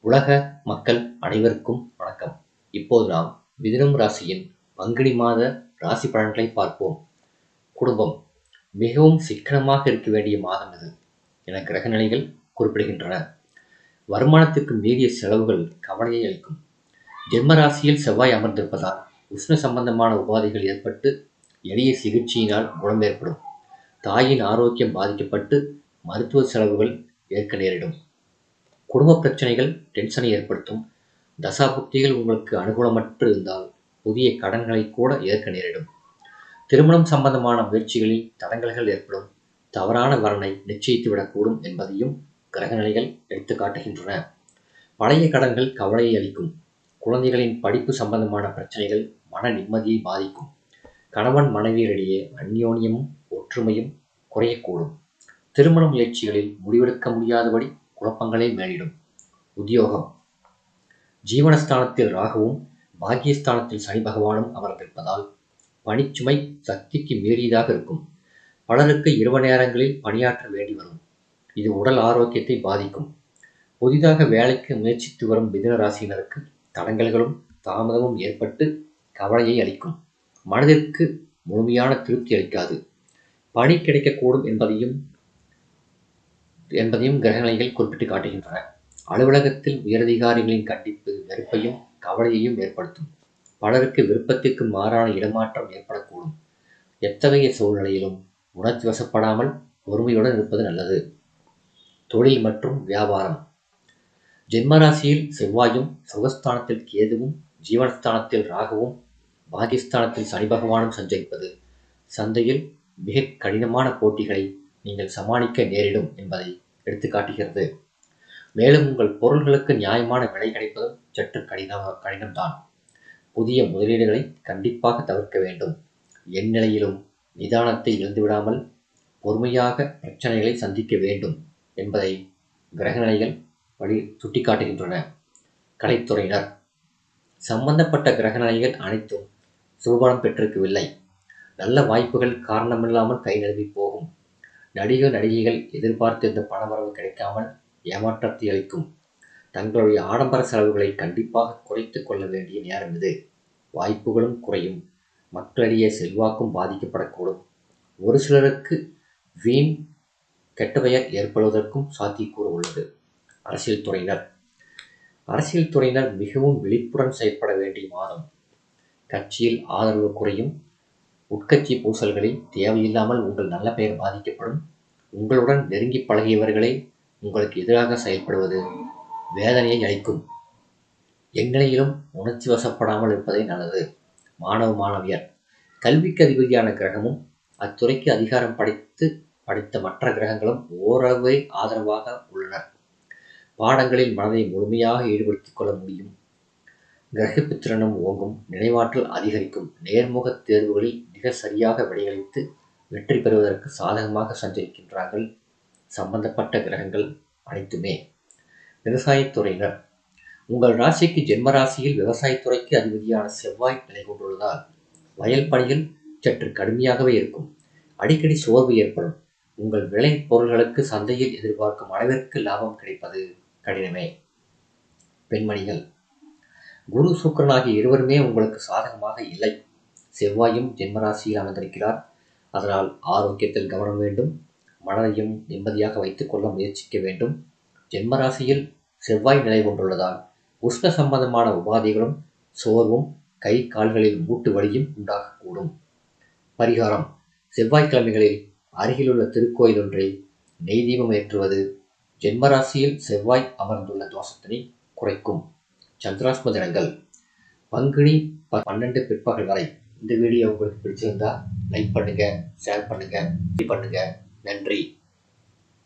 உலக மக்கள் அனைவருக்கும் வணக்கம். இப்போது நாம் மிதுனம் ராசியின் பங்குனி மாத ராசி பலன்களை பார்ப்போம். குடும்பம் மிகவும் சிக்கனமாக இருக்க வேண்டிய மாதம் இது என கிரகநிலைகள் குறிப்பிடுகின்றன. வருமானத்திற்கு மீறிய செலவுகள் கவலையை அளிக்கும். ஜென்ம ராசியில் செவ்வாய் அமர்ந்திருப்பதால் உஷ்ண சம்பந்தமான உபாதைகள் ஏற்பட்டு எளிய சிகிச்சையினால் குணம் ஏற்படும். தாயின் ஆரோக்கியம் பாதிக்கப்பட்டு மருத்துவ செலவுகள் ஏற்க நேரிடும். குடும்ப பிரச்சனைகள் டென்ஷனை ஏற்படுத்தும். தசாபுக்திகள் உங்களுக்கு அனுகூலமற்று இருந்தால் புதிய கடன்களை கூட ஏற்க நேரிடும். திருமணம் சம்பந்தமான முயற்சிகளில் தடங்கல்கள் ஏற்படும். தவறான வரனை நிச்சயித்து விடக்கூடும் என்பதையும் கிரகநிலைகள் எடுத்து காட்டுகின்றன. பழைய கடன்கள் கவலையை அளிக்கும். குழந்தைகளின் படிப்பு சம்பந்தமான பிரச்சனைகள் மன நிம்மதியை பாதிக்கும். கணவன் மனைவியரிடையே அந்யோன்யமும் ஒற்றுமையும் குறையக்கூடும். திருமண முயற்சிகளில் முடிவெடுக்க முடியாதபடி குழப்பங்களே மேலிடும். உத்தியோகம் ஜீவனஸ்தானத்தில் ராகுவும் பாக்கியஸ்தானத்தில் சனி பகவானும் அமர்ந்திருப்பதால் பணிச்சுமை சக்திக்கு மீறியதாக இருக்கும். பலருக்கு இரவு நேரங்களில் பணியாற்ற வேண்டி வரும். இது உடல் ஆரோக்கியத்தை பாதிக்கும். புதிதாக வேலைக்கு முயற்சித்து வரும் மிதுன ராசியினருக்கு தடங்கல்களும் தாமதமும் ஏற்பட்டு கவலையை அளிக்கும். மனதிற்கு முழுமையான திருப்தி அளிக்காது. பணி கிடைக்கக்கூடும் என்பதையும் கிரகநிலைகள் குறிப்பிட்டு காட்டுகின்றன. அலுவலகத்தில் உயரதிகாரிகளின் கண்டிப்பு வெறுப்பையும் கவலையையும் ஏற்படுத்தும். பலருக்கு விருப்பத்திற்கு மாறான இடமாற்றம் ஏற்படக்கூடும். எத்தகைய சூழ்நிலையிலும் உணர்ச்சி வசப்படாமல் பொறுமையுடன் இருப்பது நல்லது. தொழில் மற்றும் வியாபாரம் ஜென்மராசியில் செவ்வாயும் சுகஸ்தானத்தில் கேதுவும் ஜீவனஸ்தானத்தில் ராகுவும் பாகிஸ்தானத்தில் சனி பகவானும் சஞ்சரிப்பது சந்தையில் மிக கடினமான போட்டிகளை நீங்கள் சமாளிக்க நேரிடும் என்பதை எடுத்து காட்டுகிறது. மேலும் உங்கள் பொருள்களுக்கு நியாயமான விலை கிடைப்பதும் சற்று கடினம்தான். புதிய முதலீடுகளை கண்டிப்பாக தவிர்க்க வேண்டும். எந்நிலையிலும் நிதானத்தை இழந்துவிடாமல் பொறுமையாக பிரச்சனைகளை சந்திக்க வேண்டும் என்பதை கிரகநிலைகள் சுட்டிக்காட்டுகின்றன. கலைத்துறையினர் சம்பந்தப்பட்ட கிரகநிலைகள் அனைத்தும் சுபபலம் பெற்றிருக்கவில்லை. நல்ல வாய்ப்புகள் காரணமில்லாமல் கை நழுவி போகும். நடிகைகள் எதிர்பார்த்திருந்த பணவரவு கிடைக்காமல் ஏமாற்றத்தை அளிக்கும். தங்களுடைய ஆடம்பர செலவுகளை கண்டிப்பாக குறைத்து கொள்ள வேண்டிய நேரம் இது. வாய்ப்புகளும் குறையும். மக்களிடையே செல்வாக்கும் பாதிக்கப்படக்கூடும். ஒரு சிலருக்கு வீண் கெட்ட பெயர் ஏற்படுவதற்கும் சாத்தியக்கூறு உள்ளது. அரசியல் துறையினர் மிகவும் விழிப்புடன் செயல்பட வேண்டிய மாதம். கட்சியில் ஆதரவு குறையும். உட்கட்சி பூசல்களில் தேவையில்லாமல் உங்கள் நல்ல பெயர் பாதிக்கப்படும். உங்களுடன் நெருங்கி பழகியவர்களே உங்களுக்கு எதிராக செயல்படுவது வேதனையை அளிக்கும். எந்நிலையிலும் உணர்ச்சி வசப்படாமல் இருப்பதே நல்லது. மாணவியர் கல்விக்கு அதிபதியான கிரகமும் அத்துறைக்கு அதிகாரம் படைத்த மற்ற கிரகங்களும் ஓரளவு ஆதரவாக உள்ளனர். பாடங்களில் மனதை முழுமையாக ஈடுபடுத்திக் கொள்ள முடியும். கிரகப்பித்திரனும் ஓங்கும். நினைவாற்றல் அதிகரிக்கும். நேர்முக தேர்வுகளில் மிக சரியாக விடையளித்து வெற்றி பெறுவதற்கு சாதகமாக சஞ்சரிக்கின்றார்கள் சம்பந்தப்பட்ட கிரகங்கள் அனைத்துமே. விவசாயத்துறையினர் உங்கள் ராசிக்கு ஜென்ம ராசியில் விவசாயத்துறைக்கு அதிபதியான செவ்வாய் நிலை கொண்டுள்ளதால் வயல் பணிகள் சற்று கடுமையாகவே இருக்கும். அடிக்கடி சோர்வு ஏற்படும். உங்கள் விளை பொருள்களுக்கு சந்தையில் எதிர்பார்க்கும் அளவிற்கு லாபம் கிடைப்பது கடினமே. பெண்மணிகள் குரு சுக்கிரன் ஆகிய இருவருமே உங்களுக்கு சாதகமாக இல்லை. செவ்வாயும் ஜென்மராசியில் அமர்ந்திருக்கிறார். அதனால் ஆரோக்கியத்தில் கவனம் வேண்டும். மனதையும் நிம்மதியாக வைத்துக் கொள்ள முயற்சிக்க வேண்டும். ஜென்மராசியில் செவ்வாய் நிலை கொண்டுள்ளதால் உஷ்ண சம்பந்தமான உபாதைகளும் சோர்வும் கை கால்களில் மூட்டு வலியும் உண்டாகக்கூடும். பரிகாரம் செவ்வாய்க்கிழமைகளில் அருகிலுள்ள திருக்கோயில் ஒன்றை நெய் தீபம் ஏற்றுவது ஜென்மராசியில் செவ்வாய் அமர்ந்துள்ள தோஷத்தினை குறைக்கும். சந்திராஷ்டம தினங்கள் பங்குனி 12 பிற்பகல் வரை. இந்த வீடியோ உங்களுக்கு பிடிச்சிருந்தா லைக் பண்ணுங்க, ஷேர் பண்ணுங்க, நன்றி.